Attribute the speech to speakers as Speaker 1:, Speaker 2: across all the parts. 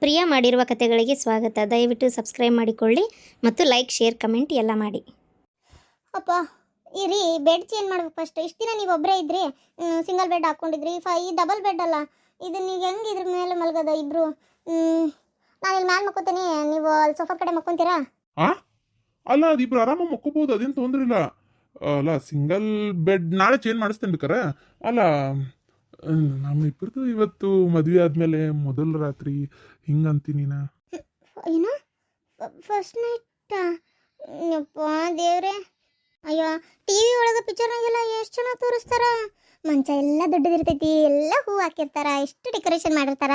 Speaker 1: ಪ್ರಿಯ ಮಾಡಿರುವ ಕಥೆಗಳಿಗೆ ಸ್ವಾಗತ. ದಯವಿಟ್ಟು ಸಬ್ಸ್ಕ್ರೈಬ್ ಮಾಡಿಕೊಳ್ಳಿ ಮತ್ತು ಲೈಕ್, ಶೇರ್, ಕಮೆಂಟ್ ಎಲ್ಲ ಮಾಡಿ.
Speaker 2: ಅಪ್ಪ ಇರಿ, ಬೆಡ್ ಚೇಂಜ್ ಮಾಡ್ಬೇಕು ಫಸ್ಟ್. ಇಷ್ಟು ದಿನ ನೀವು ಒಬ್ಬರೇ ಇದ್ರಿ, ಸಿಂಗಲ್ ಬೆಡ್ ಹಾಕ್ಕೊಂಡಿದ್ರಿ. ಈ ಡಬಲ್ ಬೆಡ್ ಅಲ್ಲ ಇದು, ನೀವು ಹೆಂಗೆ ಇದ್ರ ಮೇಲೆ ಮಲಗೋದ ಇಬ್ರು? ನಾನು ಇಲ್ಲಿ ಮ್ಯಾಲೆ ಮಕ್ಕೋತೀನಿ, ನೀವು ಅಲ್ಲಿ ಸೋಫಾ ಕಡೆ ಮಕ್ಕೊಂತೀರಾ?
Speaker 3: ಅಲ್ಲ ಅದಿಬ್ರು ಆರಾಮಾಗಿ ಮಕ್ಕೋಬಹುದು, ಅದೇನು ತೊಂದ್ರೆ ಇಲ್ಲ. ಅಲ್ಲ ಸಿಂಗಲ್ ಬೆಡ್ ನಾಳೆ ಚೇಂಜ್ ಮಾಡಿಸ್ತೇನೆ ಬೇಕಾರೆ. ಅಲ್ಲ ನಮ್ಮಿಬ್ಬರದು ಇವತ್ತು ಮದುವೆ ಆದ್ಮೇಲೆ ಮೊದಲ ರಾತ್ರಿ ಹಿಂಗಂತೀನಿ ನಾ.
Speaker 2: ಏನು ಫಸ್ಟ್ ನೈಟ್? ಯಪ್ಪ ದೇವ್ರೆ, ಅಯ್ಯೋ ಟಿ ವಿ ಒಳಗೆ ಪಿಕ್ಚರ್ನಾಗೆಲ್ಲ ಎಷ್ಟು ಚೆನ್ನಾಗಿ ತೋರಿಸ್ತಾರ. ಮಂಚ ಎಲ್ಲ ದೊಡ್ಡದಿರ್ತೈತಿ, ಎಲ್ಲ ಹೂ ಹಾಕಿರ್ತಾರ, ಎಷ್ಟು ಡೆಕೋರೇಷನ್ ಮಾಡಿರ್ತಾರ.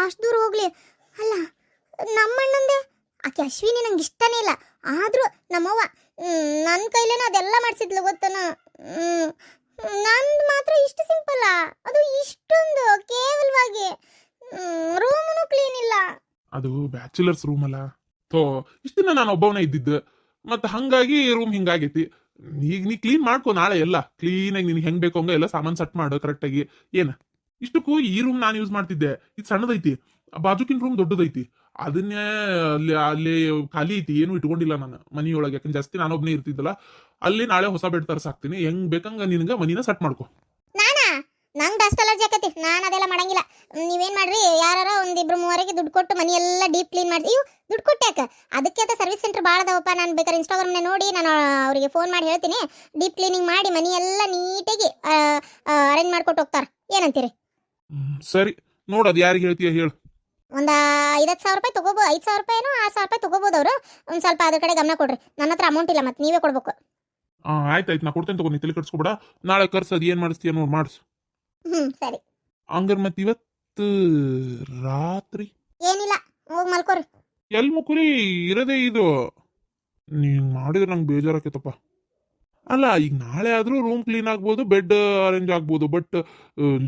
Speaker 2: ಅಷ್ಟು ದೂರ ಹೋಗ್ಲಿ. ಅಲ್ಲ ನಮ್ಮಣ್ಣಂದೆ ಆಕೆ ಅಶ್ವಿನಿ ನಂಗೆ ಇಷ್ಟನೇ ಇಲ್ಲ, ಆದರೂ ನಮ್ಮವ್ವ ನನ್ನ ಕೈಲೇನ ಅದೆಲ್ಲ ಮಾಡಿಸಿದ್ಲು ಗೊತ್ತನ. ನಂದು ಮಾತ್ರ ಇಷ್ಟು ಸಿಂಪಲ್ಲ, ಅದು ಇಷ್ಟೊಂದು ಕೇವಲವಾಗಿ. ರೂಮನು ಕ್ಲೀನ್ ಇಲ್ಲ.
Speaker 3: ಅದು ಬ್ಯಾಚುಲರ್ಸ್ ರೂಮ್ ಅಲ್ಲ ಥೋ, ಇಷ್ಟ ದಿನ ನಾನು ಒಬ್ಬವನೇ ಇದ್ದಿದ್ದು, ಮತ್ತೆ ಹಂಗಾಗಿ ರೂಮ್ ಹಿಂಗಾಗೈತಿ. ಈಗ ನೀ ಕ್ಲೀನ್ ಮಾಡ್ಕೊ, ನಾಳೆ ಎಲ್ಲ ಕ್ಲೀನಾಗಿ ನಿನ್ಗೆ ಹೆಂಗ್ ಬೇಕೋ ಹಂಗ ಎಲ್ಲ ಸಾಮಾನು ಸೆಟ್ ಮಾಡು ಕರೆಕ್ಟಾಗಿ. ಏನ ಇಷ್ಟಕ್ಕೂ ಈ ರೂಮ್ ನಾನು ಯೂಸ್ ಮಾಡ್ತಿದ್ದೆ, ಇದು ಸಣ್ಣದೈತಿ. ಬಾಜುಕಿನ ರೂಮ್ ದೊಡ್ಡದೈತಿ, ಅದನ್ನೇ ಅಲ್ಲಿ ಖಾಲಿ ಐತಿ, ಏನು ಇಟ್ಕೊಂಡಿಲ್ಲ ನಾನು ಮನಿಯೊಳಗೆ. ಯಾಕಂದ್ರೆ ಜಾಸ್ತಿ ನಾನೊಬ್ನೇ ಇರ್ತಿದ್ದಲ್ಲ, ಅಲ್ಲಿ ನಾಳೆ ಹೊಸ ಬೆಡ್ ತರ್ಸಾಕ್ತೀನಿ. ಹೆಂಗ್ ಬೇಕಂಗ ನಿನ್ಗ ಮನಿನ ಸೆಟ್ ಮಾಡ್ಕೊ.
Speaker 2: ನಂಗೆ ಡಸ್ಟ್ ಅಲರ್ಜಿ ಆಕತಿ, ನಾನು ಅದೆಲ್ಲ ಮಾಡಂಗಿಲ್ಲ. ನೀವೇನ್ ಮಾಡ್ರಿ, ಯಾರ ಒಂದಿಬ್ರು ಮೂವರಿಗೆ ದುಡ್ಡು ಕೊಟ್ಟು ಮನಿ ಎಲ್ಲ ಡೀಪ್ ಕ್ಲೀನ್ ಮಾಡಿ. ಇವು ದುಡ್ಡು ಕೊಟ್ಟಾಕ ಅದಕ್ಕೆ ಅಂತ ಸರ್ವಿಸ್ ಸೆಂಟರ್ ಭಾಳ ಅದಾವಪ್ಪ. ನಾನು ಬೇಕಾದ್ರೆ ಇನ್ಸ್ಟಾಗ್ರಾಮ್ನ ನೋಡಿ ನಾನು ಅವರಿಗೆ ಫೋನ್ ಮಾಡಿ ಹೇಳ್ತೀನಿ, ಡೀಪ್ ಕ್ಲೀನಿಂಗ್ ಮಾಡಿ ಮನಿ ಎಲ್ಲ ನೀಟಾಗಿ ಅರೇಂಜ್ ಮಾಡ್ಕೊಟ್ಟು ಹೋಗ್ತಾರೆ. ಏನಂತೀರಿ?
Speaker 3: ಸರಿ ನೋಡು, ಅದು ಯಾರಿಗೆ ಹೇಳ್ತೀಯ ಹೇಳು.
Speaker 2: ಒಂದು 5,000 ರೂಪಾಯಿ ತಗೋಬೋದು, 5,000 ರೂಪಾಯಿನೋ 6,000 ರೂಪಾಯಿ ತಗೋಬೋದು ಅವರು. ಒಂದು ಸ್ವಲ್ಪ ಅದ್ರ ಕಡೆ ಗಮನ ಕೊಡ್ರಿ. ನನ್ನ ಹತ್ರ ಅಮೌಂಟ್ ಇಲ್ಲ, ಮತ್ತೆ ನೀವೇ ಕೊಡ್ಬೇಕು.
Speaker 3: ಆಯ್ತಾಯ್ತು, ನಾ ಕೊಡ್ತೇನೆ ತಗೋ, ನೀ ತಲೆ ಕಟ್ಸ್ಕೊಬೇಡ. ನಾಳೆ ಕರ್ಸೋದು ಏನ್ ಮಾಡಿಸ್ತೀಯ ನೋಡಿ ಮಾಡಿಸು.
Speaker 2: ಸರಿ
Speaker 3: ಹಂಗಾರ ಮತ್ತೆ ಇವತ್ತು ರಾತ್ರಿ
Speaker 2: ಏನಿಲ್ಲ, ಹೋಗಿ ಮಲ್ಕೋರಿ.
Speaker 3: ಎಲ್ ಮುಕುರಿ ಇರದೇ ಇದು ನೀನ್ ಮಾಡಿದ್ರೆ ನಂಗೆ ಬೇಜಾರಾಕೈತಪ್ಪ. ಅಲ್ಲ ಈಗ ನಾಳೆ ಆದ್ರೂ ರೂಮ್ ಕ್ಲೀನ್ ಆಗ್ಬೋದು, ಬೆಡ್ ಅರೇಂಜ್ ಆಗ್ಬೋದು, ಬಟ್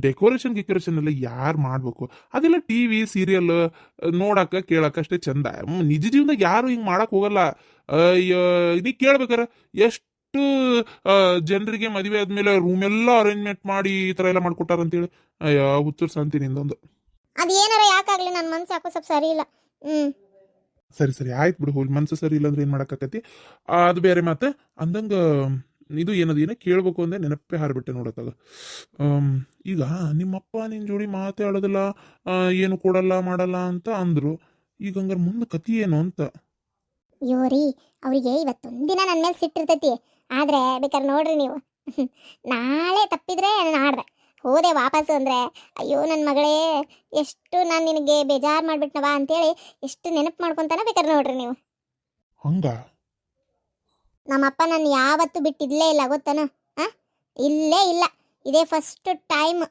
Speaker 3: ಡೆಕೋರೇಷನ್ ಎಲ್ಲ ಯಾರು ಮಾಡ್ಬೇಕು? ಅದೆಲ್ಲ ಟಿವಿ ಸೀರಿಯಲ್ ನೋಡಾಕ ಕೇಳಾಕ ಅಷ್ಟೇ ಚಂದ. ನಿಜ ಜೀವನದಾಗ ಯಾರು ಹಿಂಗ್ ಮಾಡಕ್ ಹೋಗಲ್ಲ. ಅಯ್ಯೋ ನೀ ಕೇಳ್ಬೇಕಾರ, ಎಷ್ಟು ಜನರಿಗೆ ಮದುವೆ ಆದ್ಮೇಲೆ ರೂಮ್ ಎಲ್ಲ ಅರೇಂಜ್ಮೆಂಟ್ ಮಾಡಿ ಈ ತರ ಎಲ್ಲ ಮಾಡ್ಕೊಟ್ಟಾರಂತೇಳಿ. ಅಯ್ಯೋ ಹುಚ್ಚೂರ್ ಸಂತಿ ನಿಂದೊಂದು.
Speaker 2: ಅದು ಏನಾರ ಯಾಕಾಗ್ಲಿ, ನನ್ನ ಮನ್ಸು ಯಾಕೋ ಸ್ವಲ್ಪ ಸರಿ ಇಲ್ಲ.
Speaker 3: ಸರಿ ಆಯ್ತು ಬಿಡು, ಹೋಗಿ ಮನ್ಸು ಸರಿ ಇಲ್ಲ ಅಂದ್ರೆ ಏನ್ ಮಾಡಕ್ಕಾಕತಿ, ಅದು ಬೇರೆ ಮಾತು. ಅಂದಂಗ ಇದು ಏನೋ ಕೇಳ್ಬೇಕು ಅಂದ್ರೆ ನೆನಪೇ ಹಾರ್ಬಿಟ್ಟೆ ನೋಡತ್ತಾಗ. ಈಗ ನಿಮ್ಮಪ್ಪ ನಿನ್ ಜೋಡಿ ಮಾತಾಡೋದಿಲ್ಲ, ಏನು ಕೊಡಲ್ಲ ಮಾಡಲ್ಲ ಅಂತ ಅಂದ್ರು. ಈಗ ಹಂಗಾರ ಮುಂದೆ ಕತಿ ಏನು ಅಂತ.
Speaker 2: ಯೋರಿ, ಅವರಿಗೆ ಇವತ್ತೊಂದಿನ ನನ್ನ ಮೇಲೆ ಸಿಟ್ಟಿರ್ತೈತಿ. ಆದ್ರೆ ಬೇಕಾದ್ರೆ ನೋಡ್ರಿ ನೀವು, ನಾಳೆ ತಪ್ಪಿದ್ರೆ ನಾಡ್ದೆ ಹೋದೆ ವಾಪಸ್ಸು ಅಂದ್ರೆ, ಅಯ್ಯೋ ನನ್ನ ಮಗಳೇ ಎಷ್ಟು ನಾನು ನಿನಗೆ ಬೇಜಾರು ಮಾಡ್ಬಿಟ್ನವಾ ಅಂತೇಳಿ ಎಷ್ಟು ನೆನಪು ಮಾಡ್ಕೊಂತಾನ. ಬೇಕಾದ್ರೆ ನೋಡ್ರಿ ನೀವು.
Speaker 3: ಹಂಗ
Speaker 2: ನಮ್ಮಪ್ಪ ನಾನು ಯಾವತ್ತೂ ಬಿಟ್ಟಿದ್ಲೇ ಇಲ್ಲ ಗೊತ್ತಾನ. ಇಲ್ಲೇ ಇಲ್ಲ, ಇದೇ ಫಸ್ಟ್ ಟೈಮ್.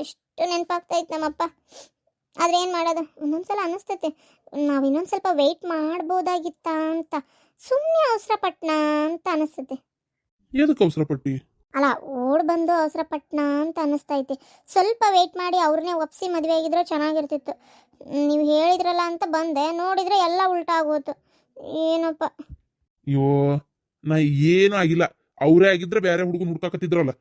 Speaker 2: ಎಷ್ಟು ನೆನಪಾಗ್ತೈತೆ ನಮ್ಮಪ್ಪ. ಆದ್ರೆ ಏನು ಮಾಡೋದು, ಒಂದೊಂದ್ಸಲ ಅನ್ನಿಸ್ತೈತೆ ನಾವು ಇನ್ನೊಂದು ಸ್ವಲ್ಪ ವೆಯ್ಟ್ ಮಾಡ್ಬೋದಾಗಿತ್ತ ಅಂತ. ಸುಮ್ಮನೆ ಅವಸರ ಪಟ್ನ ಅಂತ ಅನಿಸ್ತೈತೆ.
Speaker 3: ಎದಕ್ಕೆ ಅವಸರ ಪಟ್ಟಿ?
Speaker 2: ಅಲ್ಲ, ಓಡ್ ಬಂದು ಅವಸರ ಪಟ್ನ ಅಂತ ಅನಿಸ್ತೈತಿ. ಸ್ವಲ್ಪ ವೆಯ್ಟ್ ಮಾಡಿ ಅವ್ರನ್ನೇ ಒಪ್ಸಿ ಮದುವೆ ಆಗಿದ್ರೆ ಚೆನ್ನಾಗಿರ್ತಿತ್ತು. ನೀವು ಹೇಳಿದ್ರಲ್ಲ ಅಂತ ಬಂದೆ, ನೋಡಿದ್ರೆ ಎಲ್ಲ ಉಲ್ಟಾ ಆಗೋತು. ಏನಪ್ಪ.
Speaker 3: ಅಯ್ಯೋ ನಾ ಏನೂ ಆಗಿಲ್ಲ, ಅವರೇ ಆಗಿದ್ರೆ ಬೇರೆ ಹುಡುಗನ ಹುಡ್ಕಾಕತ್ತಿದ್ರಲ್ಲ.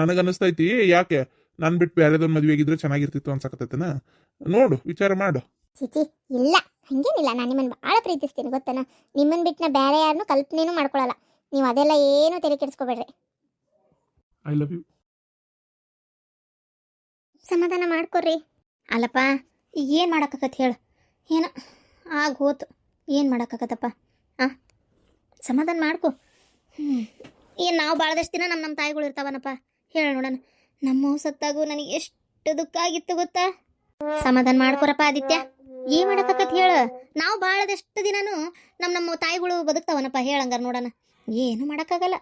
Speaker 3: ನನಗನ್ನಿಸ್ತೈತಿ ಯಾಕೆ ನಾನು ಬಿಟ್ಟು ಬೇರೆದೊಂದು ಮದುವೆ ಆಗಿದ್ರೆ ಚೆನ್ನಾಗಿರ್ತಿತ್ತು ಅನ್ಸಕತ್ತೈತನ. ನೋಡು, ವಿಚಾರ ಮಾಡು.
Speaker 2: ಚಿಚಿ ಇಲ್ಲ, ಹಂಗೇನಿಲ್ಲ. ನಾನು ನಿಮ್ಮನ್ನು ಭಾಳ ಪ್ರೀತಿಸ್ತೀನಿ ಗೊತ್ತನ. ನಿಮ್ಮನ್ನು ಬಿಟ್ಟು ನಾ ಬೇರೆ ಯಾರನ್ನೂ ಕಲ್ಪನೆನೂ ಮಾಡ್ಕೊಳ್ಳಲ್ಲ. ನೀವು ಅದೆಲ್ಲ ಏನೂ ತಲೆ ಕೆಡಿಸ್ಕೋಬೇಡ್ರಿ.
Speaker 3: I love you.
Speaker 2: ಸಮಾಧಾನ ಮಾಡ್ಕೊಡ್ರಿ.
Speaker 1: ಅಲ್ಲಪ್ಪ, ಈಗ ಏನು ಮಾಡೋಕ್ಕಾಗತ್ತೆ ಹೇಳು? ಏನೋ ಆಗೋತು, ಏನು ಮಾಡೋಕ್ಕಾಗತ್ತಪ್ಪ? ಸಮಾಧಾನ ಮಾಡ್ಕೊ. ಏನು ನಾವು ಭಾಳದಷ್ಟು ದಿನ ನಮ್ಮ ತಾಯಿಗಳು ಇರ್ತಾವನಪ್ಪ, ಹೇಳ ನೋಡೋಣ. ನಮ್ಮ ಸತ್ತಾಗೂ ನನಗೆ ಎಷ್ಟು ದುಃಖ ಆಗಿತ್ತು ಗೊತ್ತಾ? ಸಮಾಧಾನ ಮಾಡ್ಕೊರಪ್ಪ ಆದಿತ್ಯ. ಏನು ಮಾಡೋಕ್ಕಾಗತ್ತೆ ಹೇಳು? ನಾವು ಭಾಳದಷ್ಟು ದಿನನೂ ನಮ್ಮ ತಾಯಿಗಳು ಬದುಕ್ತಾವನಪ್ಪ, ಹೇಳಂಗಾರ ನೋಡೋಣ. ಏನು ಮಾಡೋಕ್ಕಾಗಲ್ಲ.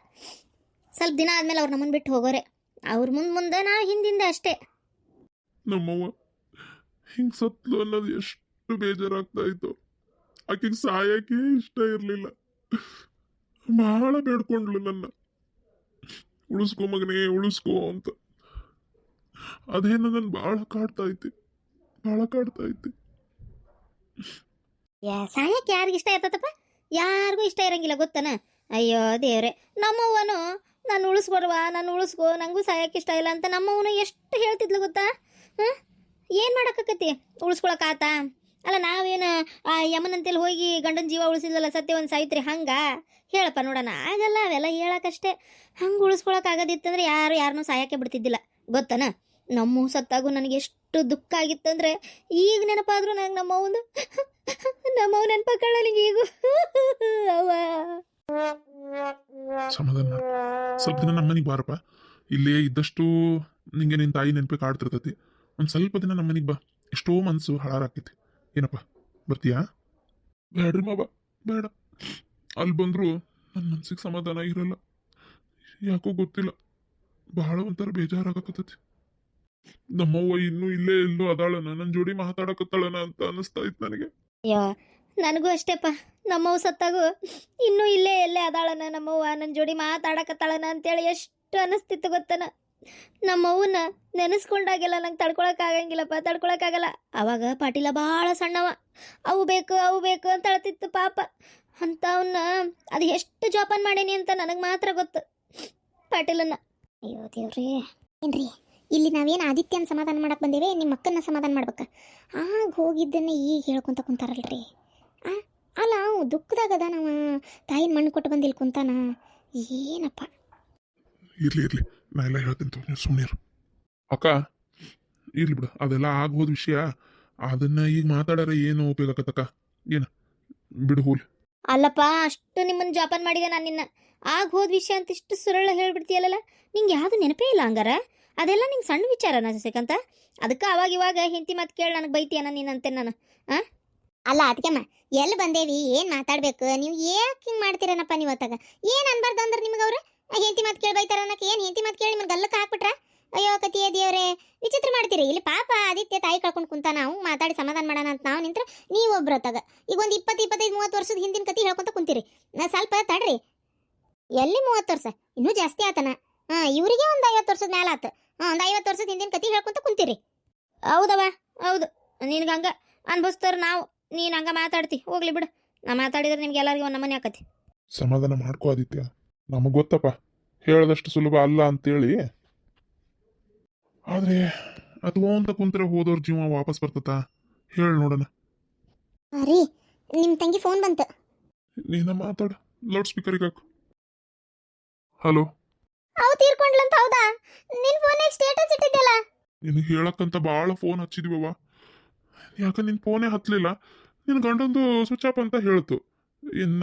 Speaker 1: ಸ್ವಲ್ಪ ದಿನ ಆದಮೇಲೆ ಅವ್ರು ನಮ್ಮನ್ನು ಬಿಟ್ಟು ಹೋಗೋರೆ. ಅವ್ರ ಮುಂದೆ ನಾವು ಹಿಂದಿಂದ ಅಷ್ಟೇ.
Speaker 3: ನಮ್ಮವ್ವ ಹಿಂಗ್ ಸತ್ಲು ಅನ್ನೋದು ಎಷ್ಟು ಬೇಜಾರಾಗ್ತಾ ಇತ್ತು. ಆಕೆಗೆ ಸಾಯಕ್ಕೆ ಇಷ್ಟ ಇರಲಿಲ್ಲ. ಬಹಳ ಬೇಡ್ಕೊಂಡ್ಲು ನನ್ನ, ಉಳಿಸ್ಕೊ ಮಗನೇ ಉಳಿಸ್ಕೊ ಅಂತ. ಅದೇನು ನನ್ನ ಬಹಳ ಕಾಡ್ತಾ ಐತಿ.
Speaker 1: ಸಾಯಕ್ಕೆ ಯಾರಿಗೆ ಇಷ್ಟ ಇರ್ತದಪ್ಪ? ಯಾರಿಗೂ ಇಷ್ಟ ಇರಂಗಿಲ್ಲ ಗೊತ್ತನ. ಅಯ್ಯೋ ದೇವ್ರೆ, ನಮ್ಮವ್ವನು ನಾನು ಉಳಿಸ್ಕೋ, ನನಗೂ ಸಾಯಕ್ಕೆ ಇಷ್ಟ ಇಲ್ಲ ಅಂತ ನಮ್ಮವನು ಎಷ್ಟು ಹೇಳ್ತಿದ್ಲು ಗೊತ್ತಾ? ಏನು ಮಾಡೋಕ್ಕಾಕತಿ? ಉಳಿಸ್ಕೊಳಕ್ಕಾತ? ಅಲ್ಲ ನಾವೇನು ಆ ಯಮನಂತೆಲ್ಲಿ ಹೋಗಿ ಗಂಡನ ಜೀವ ಉಳಿಸಿದ್ಲಲ್ಲ ಸತ್ಯವಂತ ಸಾವಿತ್ರಿ ಹಂಗ ಹೇಳಪ್ಪ ನೋಡೋಣ. ಆಗಲ್ಲ ಅವೆಲ್ಲ ಹೇಳಕ್ಕಷ್ಟೇ. ಹಂಗೆ ಉಳಿಸ್ಕೊಳಕ್ ಆಗೋದಿತ್ತಂದ್ರೆ ಯಾರು ಯಾರನ್ನೂ ಸಾಯಕ್ಕೆ ಬಿಡ್ತಿದ್ದಿಲ್ಲ ಗೊತ್ತನ. ನಮ್ಮ ಸತ್ತಾಗೂ ನನಗೆ ಎಷ್ಟು ದುಃಖ ಆಗಿತ್ತಂದ್ರೆ ಈಗ ನೆನಪಾದ್ರು ನಂಗೆ ನಮ್ಮವ್ ನೆನಪಕ್ಕಳ ನನಗೆ ಈಗ ಅವ್ವ.
Speaker 3: ಸಮಾಧಾನ ಮಾಡ್ಕೊ. ಸ್ವಲ್ಪ ದಿನ ನಮ್ಮನಿಗೆ ಬಾರಪ್ಪ. ಇಲ್ಲೇ ಇದ್ದಷ್ಟು ನಿಂಗೆ ನಿನ್ನ ತಾಯಿ ನೆನಪಿ ಕಾಡ್ತಿರ್ತೈತಿ. ಒಂದು ಸ್ವಲ್ಪ ದಿನ ನಮ್ಮನಿಗೆ ಬಾ. ಎಷ್ಟೋ ಮನಸ್ಸು ಹಾಳಾರಾಕೈತಿ. ಏನಪ್ಪ ಬರ್ತೀಯಾ? ಬೇಡ್ರಿ ಮಾವ, ಬೇಡ. ಅಲ್ಲಿ ಬಂದರೂ ನನ್ನ ಮನ್ಸಿಗೆ ಸಮಾಧಾನ ಇರಲ್ಲ. ಯಾಕೋ ಗೊತ್ತಿಲ್ಲ, ಬಹಳ ಒಂಥರ ಬೇಜಾರಾಗಕತ್ತೈತಿ. ನಮ್ಮವ್ವ ಇನ್ನೂ ಇಲ್ಲೇ ಎಲ್ಲೋ ಅದಾಳನ, ನನ್ನ ಜೋಡಿ ಮಾತಾಡಕತ್ತಾಳನ ಅಂತ ಅನಿಸ್ತಾ ಇತ್ತು ನನಗೆ.
Speaker 1: ಅಯ್ಯೋ ನನಗೂ ಅಷ್ಟೇಪ್ಪ. ನಮ್ಮವ್ ಸತ್ತಾಗೂ ಇನ್ನೂ ಇಲ್ಲೇ ಎಲ್ಲೇ ಅದಾಳನ ನಮ್ಮವ್ವ ನನ್ನ ಜೋಡಿ ಮಾತಾಡಕತ್ತಾಳನ ಅಂತೇಳಿ ಎಷ್ಟು ಅನಿಸ್ತಿತ್ತು ಗೊತ್ತನ. ನಮ್ಮವ್ವನ ನೆನೆಸ್ಕೊಂಡಾಗೆಲ್ಲ ನಂಗೆ ತಡ್ಕೊಳಕ್ಕಾಗಂಗಿಲ್ಲಪ್ಪ, ತಡ್ಕೊಳಕ್ಕಾಗಲ್ಲ. ಅವಾಗ ಪಾಟೀಲ ಭಾಳ ಸಣ್ಣವ, ಅವು ಬೇಕು ಅಂತ ಅಳ್ತಿತ್ತು ಪಾಪ. ಅಂಥವನ್ನ ಅದು ಎಷ್ಟು ಜೋಪಾನ ಮಾಡೀನಿ ಅಂತ ನನಗೆ ಮಾತ್ರ ಗೊತ್ತು ಪಾಟೀಲನ್ನ.
Speaker 2: ಅಯ್ಯೋ ದೇವ್ರಿ, ಏನ್ರಿ ಇಲ್ಲಿ ನಾವೇನು ಆದಿತ್ಯನ ಸಮಾಧಾನ ಮಾಡಕ್ಕೆ ಬಂದೇವೆ, ನಿಮ್ಮ ಅಕ್ಕನ ಸಮಾಧಾನ ಮಾಡ್ಬೇಕು. ಆಗ ಹೋಗಿದ್ದನ್ನೇ ಈಗ ಹೇಳ್ಕೊಂತ ಕುಂತಾರಲ್ರಿ. ಅಲ್ಲ ಅವು ದುಃಖದಾಗದ ನಾವು ತಾಯಿನ ಮಣ್ಣು ಕೊಟ್ಟು ಬಂದಿಲ್ಲಿ ಕುಂತಾನ. ಏನಪ್ಪ
Speaker 3: ಇರ್ಲಿ ನಾ ಎಲ್ಲ ಹೇಳ್ತೀನಿ, ಸುಮ್ಮನೆ ಅಕ್ಕ. ಇರ್ಲಿ ಬಿಡು, ಅದೆಲ್ಲ ಹೋದ ವಿಷಯ. ಅದನ್ನ ಈಗ ಮಾತಾಡಾರ ಏನು ಉಪಯೋಗ ಆಕತ್ತಕ್ಕ? ಏನು ಬಿಡು ಹೋಲ್.
Speaker 1: ಅಲ್ಲಪ್ಪ, ಅಷ್ಟು ನಿಮ್ಮನ್ನು ಜೋಪಾನ ಮಾಡಿದೆ ನಾನು ನಿನ್ನ. ಆಗ ಹೋದ ವಿಷಯ ಅಂತ ಇಷ್ಟು ಸುರಳ ಹೇಳ್ಬಿಡ್ತೀಯಲ್ಲ. ನಿಂಗೆ ಯಾವುದು ನೆನಪೇ ಇಲ್ಲ ಹಂಗಾರ? ಅದೆಲ್ಲ ನಿಂಗೆ ಸಣ್ಣ ವಿಚಾರನ ಸಿಕ್ಕಂತ? ಅದಕ್ಕೆ ಅವಾಗ ಇವಾಗ ಹೆಂಡತಿ ಮಾತು ಕೇಳಿ ನನಗೆ ಬೈತೀಯನ ನೀನಂತೆ ನಾನು.
Speaker 2: ಅಲ್ಲ ಅದಕ್ಕೆಮ್ಮ ಎಲ್ಲಿ ಬಂದೇವಿ, ಏನು ಮಾತಾಡ್ಬೇಕು, ನೀವು ಯಾಕೆ ಹಿಂಗೆ ಮಾಡ್ತೀರನಪ್ಪ? ನೀವು ಹೊತ್ತಾಗ ಏನು ಅನ್ಬಾರ್ದು ಅಂದ್ರೆ ನಿಮ್ಗೆ ಅವ್ರು ಹೆಂಡತಿ ಮಾತು ಕೇಳಿ ಬೈತಾರ ಅನ್ನಕ್ಕೆ. ಏನು ಹೆಂಡತಿ ಮಾತು ಕೇಳಿ ನಿಮ್ಗೆ ಗಲ್ಲಕ್ಕೆ ಹಾಕ್ಬಿಟ್ರ? ಅಯ್ಯೋ ಕತಿಯ ದೇವ್ರೆ, ವಿಚಿತ್ರ ಮಾಡ್ತೀರಿ. ಇಲ್ಲಿ ಪಾಪ ಆದಿತ್ಯ ತಾಯಿ ಕಳ್ಕೊಂಡು ಕುಂತ, ನಾವು ಮಾತಾಡಿ ಸಮಾಧಾನ ಮಾಡೋಣ ಅಂತ ನಾವು ನಿಂತ್ರೆ ನೀವು ಒಬ್ರು ಹೊತ್ತಾಗ ಈಗ ಒಂದು 20-25-30 ವರ್ಷದ ಹಿಂದಿನ ಕತಿ ಹೇಳ್ಕೊಂತ ಕುಂತೀರಿ. ನಾ ಸ್ವಲ್ಪ ತಡ್ರಿ. ಎಲ್ಲಿ 30 ವರ್ಷ? ಇನ್ನೂ ಜಾಸ್ತಿ ಆತನ. ಇವರಿಗೆ ಒಂದು 50 ವರ್ಷದ ಮೇಲೆ ಆತು. ಒಂದು 50 ವರ್ಷದ ಹಿಂದಿನ ಕತಿ ಹೇಳ್ಕೊಂತ ಕುಂತೀರಿ.
Speaker 1: ಹೌದವ, ಹೌದು. ನಿನ್ಗೆ ಹಂಗ ಅನ್ಭವಿಸ್ತಾರ ನಾವು. ನೀನು ಹಂಗ ಮಾತಾಡ್ತಿ, ಹೋಗ್ಲಿ ಬಿಡು. ನಾ ಮಾತಾಡಿದ್ರೆ ನಿಮ್ಗೆ ಎಲ್ಲರಿಗೂ ಒಂದು ನಮನೆ ಆಕತಿ.
Speaker 3: ಸಮಾಧಾನ ಮಾಡ್ಕೋ ಆದಿತ್ಯ. ನಮಗೆ ಗೊತ್ತಪ್ಪ, ಹೇಳದಷ್ಟು ಸುಲಭ ಅಲ್ಲ ಅಂತೇಳಿ. ಆದ್ರೆ ಅದು ಅಂತ ಕುಂತ್ರೆ ಹೋದವ್ರ ಜೀವ ವಾಪಸ್ ಬರ್ತತ? ಹೇಳಿ ನೋಡೋಣ.
Speaker 2: ರೀ ನಿಮ್ಮ ತಂಗಿ ಫೋನ್ ಬಂತು.
Speaker 3: ನೀನ ಮಾತಾಡ, ಲೌಡ್ ಸ್ಪೀಕರ್ಗೆ ಹಾಕು. ಹಲೋ.
Speaker 2: ಅವು ತೀರ್ಕೊಂಡ್ಲಂತ? ಹೌದಾ? ನಿನ್ನ ಫೋನಿಗೆ ಸ್ಟೇಟಸ್ ಇಟ್ಟಿದ್ದಲ್ಲ.
Speaker 3: ನಿನಗೆ ಹೇಳಕ್ಕಂತ ಭಾಳ ಫೋನ್ ಹಚ್ಚಿದೀವವ. ಯಾಕೆ ನಿನ್ನ ಫೋನೇ ಹತ್ತಲಿಲ್ಲ? ನಿನ್ನ ಗಂಡಂದು ಸ್ವಿಚ್ ಆಫ್ ಅಂತ ಹೇಳ್ತು.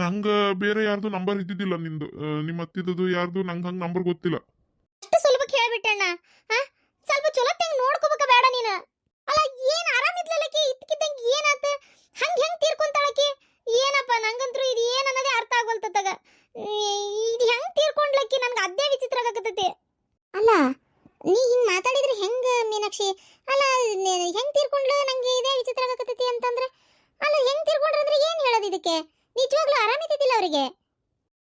Speaker 3: ನಂಗೆ ಬೇರೆ ಯಾರ್ದು ನಂಬರ್ ಇದ್ದಿದ್ದಿಲ್ಲ ನಿಂದು. ನಿಮ್ಮ ಹತ್ತಿದ್ದು ಯಾರ್ದು ನಂಗೆ ಹಂಗೆ ನಂಬರ್ ಗೊತ್ತಿಲ್ಲ.
Speaker 2: ಅಷ್ಟು ಸುಲಭಕ್ಕೆ ಹೇಳ್ಬಿಟ್ಟಣ್ಣ. ಸ್ವಲ್ಪ ಚಲೋತ್ತಂಗೆ ನೋಡ್ಕೋಬೇಕ ಬೇಡ ನೀನು? ಅಲ್ಲ ಏನು ಆರಾಮಿದ್ಲಲ್ಲಕಿ, ಇದ್ಕಿದ್ದಂಗೆ ಏನಾತ? ಹೆಂಗೆ ತೀರ್ಕೊಂತಾಳಕಿ? ಏನಪ್ಪ ನಂಗಂತರೂ ಇದು ಏನು ಅನ್ನೋದೇ ಅರ್ಥ ಆಗೋಲ್ತತ್ತಾಗ. ಇದು ಹೆಂಗೆ ತೀರ್ಕೊಂಡ್ಲಕ್ಕಿ? ನನ್ಗೆ ಅದೇ ವಿಚಿತ್ರ ಆಗಕತ್ತೈತಿ. ಅಲ್ಲ ನೀ ಹಿಂಗೆ ಮಾತಾಡಿದ್ರೆ ಹೆಂಗೆ ಮೀನಾಕ್ಷಿ? ಅಲ್ಲ ಹೆಂಗೆ ತೀರ್ಕೊಂಡ್ಲು? ನಂಗೆ ಇದೇ ವಿಚಿತ್ರ ಆಗಕತ್ತೈತಿ ಅಂತಂದ್ರೆ. ಅಲ್ಲ ಹೆಂಗೆ ತೀರ್ಕೊಂಡ್ರಂದ್ರೆ ಏನು ಹೇಳೋದು ಇದಕ್ಕೆ? ನಿಜವಾಗ್ಲೂ ಆರಾಮಿದ್ದಿಲ್ಲ ಅವರಿಗೆ?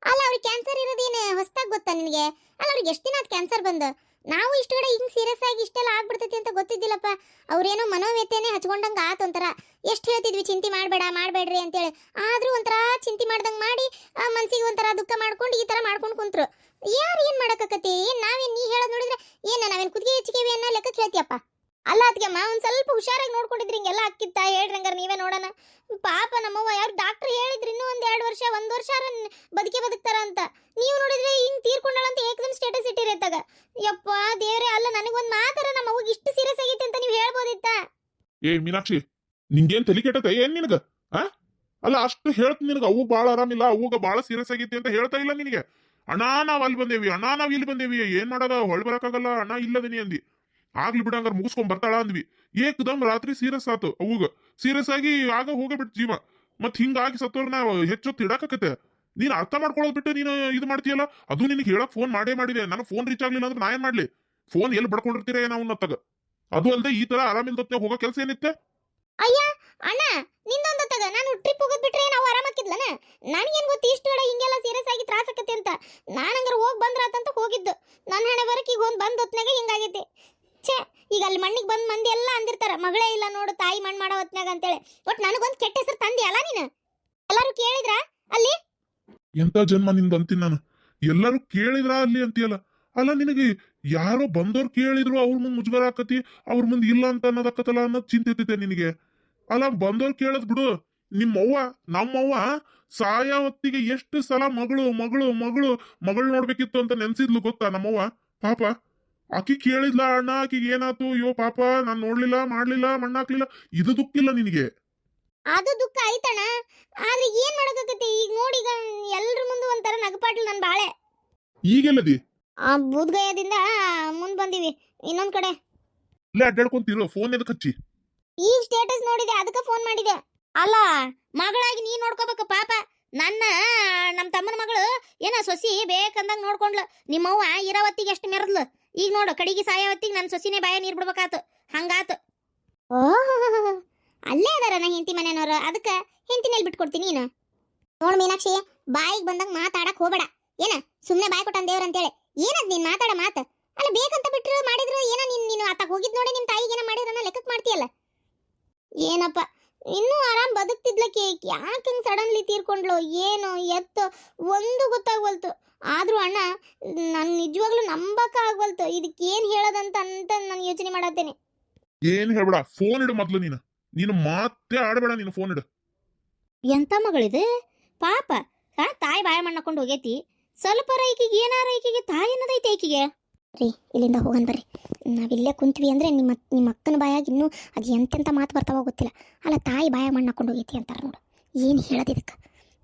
Speaker 2: ಅಲ್ಲ ಅವ್ರಿಗೆ ಕ್ಯಾನ್ಸರ್ ಇರೋದೇನು ಹೊಸ್ದಾಗಿ ಗೊತ್ತಾ ನಿನಗೆ? ಅಲ್ಲ ಅವ್ರಿಗೆ ಎಷ್ಟು ದಿನ ಆಯ್ತು ಕ್ಯಾನ್ಸರ್ ಬಂದು? ನಾವು ಇಷ್ಟು ಕಡೆ ಹಿಂಗೆ ಸೀರಿಯಸ್ ಆಗಿ ಇಷ್ಟೆಲ್ಲ ಆಗ್ಬಿಡ್ತೈತಿ ಅಂತ ಗೊತ್ತಿದ್ದಿಲ್ಲಪ್ಪ. ಅವ್ರೇನೋ ಮನೋವ್ಯಥೆನೇ ಹಚ್ಕೊಂಡಂಗೆ ಆತು ಒಂಥರ. ಎಷ್ಟು ಹೇಳ್ತಿದ್ವಿ ಚಿಂತೆ ಮಾಡಬೇಡ್ರಿ ಅಂತೇಳಿ. ಆದರೂ ಒಂಥರ ಚಿಂತೆ ಮಾಡ್ದಂಗೆ ಮಾಡಿ ಮನ್ಸಿಗೆ ಒಂಥರ ದುಃಖ ಮಾಡ್ಕೊಂಡು ಈ ಥರ ಮಾಡ್ಕೊಂಡು ಕುಂತ್ರು. ಯಾರು ಏನು ಮಾಡೋಕ್ಕತಿ? ಏನು ನಾವೇನು ನೀ ಹೇಳೋದು ನೋಡಿದ್ರೆ ಏನು ನಾವೇನು ಕುದಿಗೆ ಹೆಚ್ಚಿಗೆವಿ ಅನ್ನೋ ಲೆಕ್ಕಕ್ಕೆ ಹೇಳ್ತೀಯಪ್ಪ? ಅಲ್ಲ ಅದಕ್ಕೆಮ್ಮ ಒಂದು ಸ್ವಲ್ಪ ಹುಷಾರಾಗಿ ನೋಡ್ಕೊಂಡಿದ್ರಿ ಹಿಂಗೆಲ್ಲ ಅಕ್ಕಿತ್ತ? ಹೇಳ್ರಿ ಹಂಗಾರೆ ನೀವೇ ನೋಡೋಣ. ಪಾಪ ನಮ್ಮವ್ವ ಯಾರು ಡಾಕ್ಟ್ರ್ ಹೇಳಿದ್ರು ಇನ್ನೂ ಒಂದು 2 ವರ್ಷ 1 ವರ್ಷ ಬದುಕ್ತಾರ ಅಂತ. ನೀವು ನೋಡಿದ್ರೆ ಹಿಂಗೆ ತೀರ್ಕೊಂಡಾಳಂತ ಏಕದಮ್ ಸ್ಟೇಟಸ್ ಇಟ್ಟಿರತ್ತಾಗ. ಯಪ್ಪ ದೇವ್ರೆ, ಅಲ್ಲ ನನಗೊಂದು ಮಾತಾರ ನಮ್ಮ ಅವ್ಗೆ ಇಷ್ಟು ಸೀರಿಯಸ್ ಆಗೈತೆ ಅಂತ ನೀವು ಹೇಳ್ಬೋದಿತ್ತ?
Speaker 3: ಏ ಮೀನಾಕ್ಷಿ, ನಿಂಗೇನ್ ತಲೆ ಕೆಟ್ಟತ ಏನ್ ನಿನಗ? ಅಲ್ಲ ಅಷ್ಟು ಹೇಳ್ತೀನಿ ನಿನಗೆ. ಅವು ಭಾಳ ಆರಾಮಿಲ್ಲ, ಅವಾಗ ಭಾಳ ಸೀರಿಯಸ್ ಆಗೈತಿ ಅಂತ ಹೇಳ್ತಾ ಇಲ್ಲ ನಿನಗೆ. ಅಣ್ಣ ನಾವ್ ಅಲ್ಲಿ ಬಂದೇವಿ, ಅಣ್ಣ ನಾವ್ ಇಲ್ಲಿ ಬಂದೇವಿ, ಏನ್ ಮಾಡೋದ, ಹೊಳ್ ಬರಕ್ಕಾಗಲ್ಲ, ಅಣ್ಣ ಇಲ್ಲದನಿ ಅಂದಿ. ಆಗ್ಲಿ ಬಿಡ ಹಂಗಾರ ಮುಗಿಸ್ಕೊಂಡ್ ಬರ್ತಾಳ ಅಂದ್ವಿ. ಏಕದಮ್ ರಾತ್ರಿ ಸೀರಿಯಸ್ ಆತು. ಅವಾಗ ಸೀರಿಯಸ್ ಆಗಿ ಆಗ ಹೋಗಬಿಟ್ಟು ಜೀವ. ಮತ್ ಹಿಂಗಾಗಿ ಸತ್ತೋರ್ನ ಹೆಚ್ಚೊತ್ತು ಇಡಾಕತ್ತೆ. ನೀನ್ ಅರ್ಥ ಮಾಡ್ಕೊಳ್ಳೋದ್ ಬಿಟ್ಟು ನೀನು ಇದು ಮಾಡ್ತೀಯಲ್ಲ. ಅದು ನಿನಗೆ ಹೇಳಕ್ ಫೋನ್ ಮಾಡಿದೆ. ನನಗೆ ಫೋನ್ ರೀಚ್ ಆಗ್ಲಿಲ್ಲ ಅಂದ್ರೆ ನಾ ಏನ್ ಮಾಡ್ಲಿ? ಫೋನ್ ಎಲ್ಲಿ ಬಡ್ಕೊಂಡಿರ್ತೀರ ನಾವು ನತ್ತಾಗ. ಅದು ಅಲ್ಲದೆ ಈ ತರ ಆರಾಮಿಲ್ದತ್ನೆ ಹೋಗೋ ಕೆಲಸ ಏನಿತ್ತೆ?
Speaker 2: ಅಯ್ಯ ಅಣ್ಣ ನಿಂದೊಂದತ್ತಾಗ ನಾನು ಟ್ರಿಪ್ ಹೋಗೋದ್ ಬಿಟ್ರೆ ನಾವು ಆರಾಮಾಕಿದ್ಲನ? ನನಗೇನು ಗೊತ್ತು ಇಷ್ಟು ಕಡೆ ಹಿಂಗೆಲ್ಲ ಸೀರಿಯಸ್ ಆಗಿ ತ್ರಾಸಕತ್ತೆ ಅಂತ. ನಾನು ಹಂಗಾರ ಹೋಗಿ ಬಂದ್ರಾತಂತ ಹೋಗಿದ್ದು. ನನ್ನ ಹಣೆ ಬರಕ್ಕೆ ಈಗ ಒಂದು ಬಂದ್ ಹೊತ್ನಾಗ ಹಿಂಗಾಗೈತಿ. ಛೇ, ಈಗ ಅಲ್ಲಿ ಮಣ್ಣಿಗೆ ಬಂದ್ ಮಂದಿ ಎಲ್ಲ ಅಂದಿರ್ತಾರ, ಮಗಳೇ ಇಲ್ಲ ನೋಡು ತಾಯಿ ಮಣ್ಣು ಮಾಡೋ ಹೊತ್ನಾಗ ಅಂತೇಳಿ. ಒಟ್ಟು ನನಗೊಂದು ಕೆಟ್ಟ ಹೆಸರು ತಂದಿ ಅಲ್ಲ ನೀನು? ಎಲ್ಲರೂ ಕೇಳಿದ್ರ ಅಲ್ಲಿ?
Speaker 3: ಎಂತ ಜನ್ಮ ನಿಂದ ಅಂತೀನಿ ನಾನು. ಎಲ್ಲರೂ ಕೇಳಿದ್ರ ಅಲ್ಲಿ ಅಂತೀಯಲ್ಲ. ಅಲ್ಲ ನಿನಗೆ ಯಾರೋ ಬಂದವ್ರು ಕೇಳಿದ್ರು ಅವ್ರ ಮುಂದೆ ಮುಜುಗರ ಆಕತಿ, ಅವ್ರ ಮುಂದೆ ಇಲ್ಲ ಅಂತ ಅನ್ನೋದಕ್ಕತ್ತಲ್ಲ ಅನ್ನೋದು ಚಿಂತೆ ಇರ್ತೈತೆ ನಿನಗೆ. ಅಲ್ಲ ಬಂದವ್ರು ಕೇಳದ್ ಬಿಡು. ನಿಮ್ಮವ್ವ ನಮ್ಮವ್ವ ಸಾಯ ಹೊತ್ತಿಗೆ ಎಷ್ಟು ಸಲ ಮಗಳು ಮಗಳು ಮಗಳು ಮಗಳು ನೋಡ್ಬೇಕಿತ್ತು ಅಂತ ನೆನ್ಸಿದ್ಲು ಗೊತ್ತಾ ನಮ್ಮವ್ವ. ಪಾಪ ಆಕಿ ಕೇಳಿದ್ಲ ಅಣ್ಣ, ಆಕಿಗೆ ಏನಾತು, ಅಯ್ಯೋ ಪಾಪ ನಾನ್ ನೋಡ್ಲಿಲ್ಲ ಮಾಡ್ಲಿಲ್ಲ ಮಣ್ಣಾಕ್ಲಿಲ್ಲ, ಇದು ದುಃಖಿಲ್ಲ ನಿನಗೆ.
Speaker 2: ಅದು ದುಃಖ ಆಯ್ತಣ್ಣ. ಆದ್ರೆ ಏನ್ ಮಾಡಕ್ಕಾಗತ್ತೆ ಈಗ ನೋಡಿ, ಈಗ ಎಲ್ರ ಮುಂದೆ ಒಂಥರ ನಗಪಾಟ್ಲು ನನ್ ಬಾಳೆ.
Speaker 3: ಈಗೆಲ್ಲದಿ
Speaker 2: ಆ ಬೂದ್ಗಯದಿಂದ ಮುಂದ್ ಬಂದಿವಿ ಇನ್ನೊಂದ್ ಕಡೆ.
Speaker 3: ಇಲ್ಲೇ ಅಡ್ಡಾಡ್ಕೊಂತಿರೋ, ಫೋನ್ ಎದಕ್ ಹಚ್ಚಿ?
Speaker 2: ಈಗ ಸ್ಟೇಟಸ್ ನೋಡಿದೆ, ಅದಕ್ಕೆ ಫೋನ್ ಮಾಡಿದೆ.
Speaker 1: ಅಲ್ಲ ಮಗಳಾಗಿ ನೀ ನೋಡ್ಕೋಬೇಕು ಪಾಪ. ನಮ್ಮ ತಮ್ಮನ ಮಗಳು ಏನ ಸೊಸಿ ಬೇಕಂದಂಗ ನೋಡ್ಕೊಂಡ್ಲು. ನಿಮ್ಮವ್ವ ಇರಾವತ್ತಿಗೆ ಎಷ್ಟು ಮೆರದ್ಲು. ಈಗ ನೋಡು ಕಡಿಗೆ ಸಾಯವತ್ತಿಗೆ ನನ್ನ ಸೊಸಿನೇ ಬಾಯ ನೀರ್ ಬಿಡ್ಬೇಕಾತು. ಹಂಗಾತು.
Speaker 2: ಓಹ್, ಅಲ್ಲೇ ಅದಾರ ನಾ ಹೆಂಡತಿ ಮನೆಯವ್ರು, ಅದಕ್ಕೆ ಹೆಂಡತಿನಲ್ಲಿ ಬಿಟ್ಕೊಡ್ತೀನಿ ನೀನು. ನೋಡ್ ಮೀನಾಕ್ಷಿ, ಬಾಯಿಗೆ ಬಂದಂಗ ಮಾತಾಡಕ್ ಹೋಗ್ಬೇಡ. ಏನ ಸುಮ್ನೆ ಬಾಯ್ ಕೊಟ್ಟಾನ ದೇವ್ರ ಅಂತೇಳಿ ಏನದ್ ನೀನ್ ಮಾತಾಡ ಮಾತು? ಅಲ್ಲ ಬೇಕಂತ ಬಿಟ್ರು ಮಾಡಿದ್ರು ಏನ ನೀನು ಆತ ಹೋಗಿದ್ ನೋಡಿ ನಿಮ್ ತಾಯಿಗೆ ಏನ ಮಾಡಿದ್ರನ್ನ ಲೆಕ್ಕಕ್ಕೆ ಮಾಡ್ತೀಯಲ್ಲ. ಏನಪ್ಪ ಇನ್ನೂ ಆರಾಮ್ ಬದುಕ್ತಿದ್ಲಕ್ಕೆ ಯಾಕೆ ಹಿಂಗ್ ಸಡನ್ಲಿ ತೀರ್ಕೊಂಡ್ಲು, ಏನು ಎತ್ತು ಒಂದು ಗೊತ್ತಾಗ್ವಲ್ತು. ಆದ್ರೂ ಅಣ್ಣ ನನ್ ನಿಜವಾಗ್ಲೂ ನಂಬಕ ಆಗ್ವಲ್ತು. ಇದಕ್ಕೆ ಏನ್ ಹೇಳೋದಂತ ಅಂತ ನಾನು ಯೋಚನೆ ಮಾಡತ್ತೇನೆ.
Speaker 3: ಏನ್ ಹೇಳ್ಬೇಡ, ಫೋನ್ ಇಡು ಮೊದ್ಲು. ನೀನು ಮಾತೇ ಆಡಬೇಡ, ನೀನು ಫೋನ್ ಇಡು.
Speaker 1: ಎಂತ ಮಗಳಿದು ಪಾಪ. ತಾಯಿ ಬಾಯ ಮಣ್ಣಕೊಂಡು ಹೋಗೈತಿ. ಸ್ವಲ್ಪ ರೈಕಿಗೆ ಏನಾರ ಈಕಿಗೆ ತಾಯಿ ಅನ್ನೋದೈತೆ ಈಕಿಗೆ.
Speaker 2: ರೀ ಇಲ್ಲಿಂದ ಹೋಗನ್ ಬರ್ರಿ. ನಾವಿಲ್ಲೇ ಕುಂತ್ವಿ ಅಂದ್ರೆ ನಿಮ್ಮ ಅಕ್ಕನ ಬಾಯಾಗ ಇನ್ನೂ ಅದು ಎಂತೆಂಥ ಮಾತು ಬರ್ತಾವ ಗೊತ್ತಿಲ್ಲ. ಅಲ್ಲ ತಾಯಿ ಬಾಯ ಮಣ್ಣು ಹಾಕೊಂಡು ಹೋಗೈತಿ ಅಂತಾರೆ ನೋಡು. ಏನು ಹೇಳೋದು ಇದಕ್ಕೆ?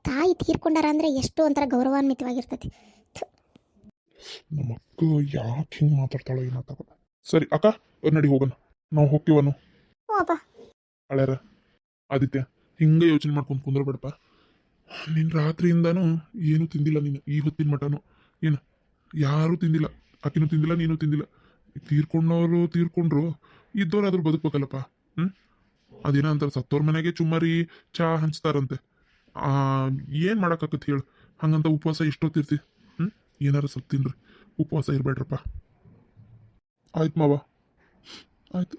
Speaker 2: ತಾಯಿ ತೀರ್ಕೊಂಡಾರ ಅಂದ್ರೆ ಎಷ್ಟು ಒಂಥರ ಗೌರವಾನ್ವಿತವಾಗಿರ್ತೈತಿ.
Speaker 3: ನಮ್ಮ ಅಕ್ಕ ಯಾಕೆ ಹಿಂಗೆ ಮಾತಾಡ್ತಾಳೋ ಏನಾಗ್ತಾವ. ಸರಿ ಅಕ್ಕ, ನಡಿ ಹೋಗೋಣ, ನಾವು ಹೋಗ್ತೀವನು.
Speaker 2: ಓಪ
Speaker 3: ಹಳ್ಯಾರ ಆದಿತ್ಯ, ಹಿಂಗೆ ಯೋಚನೆ ಮಾಡ್ಕೊಂಡು ಕುಂದ್ರಬೇಡಪ್ಪ. ನೀನು ರಾತ್ರಿಯಿಂದಾನು ಏನು ತಿಂದಿಲ್ಲ ನೀನು, ಈ ಹೊತ್ತಿನ ಮಟನು ಏನು ಯಾರೂ ತಿಂದಿಲ್ಲ. ಆಕಿನೂ ತಿಂದಿಲ್ಲ, ನೀನು ತಿಂದಿಲ್ಲ. ತೀರ್ಕೊಂಡವರು ತೀರ್ಕೊಂಡ್ರು, ಇದ್ದವ್ರಾದ್ರೂ ಬದುಕ್ಬೇಕಲ್ಲಪ್ಪ. ಅದೇನ ಅಂತಾರೆ, ಸತ್ತೋರ್ ಮನೆಗೆ ಚುಮ್ಮರಿ ಚಾ ಹಂಚ್ತಾರಂತೆ. ಏನು ಮಾಡೋಕ್ಕಾಗತ್ತೆ ಹೇಳು? ಹಂಗಂತ ಉಪವಾಸ ಎಷ್ಟೊತ್ತಿರ್ತಿ? ಏನಾರ ಸ್ವಲ್ಪ ತಿನ್ರಿ, ಉಪವಾಸ ಇರಬೇಡ್ರಪ್ಪ. ಆಯ್ತು ಮಾವ, ಆಯ್ತು.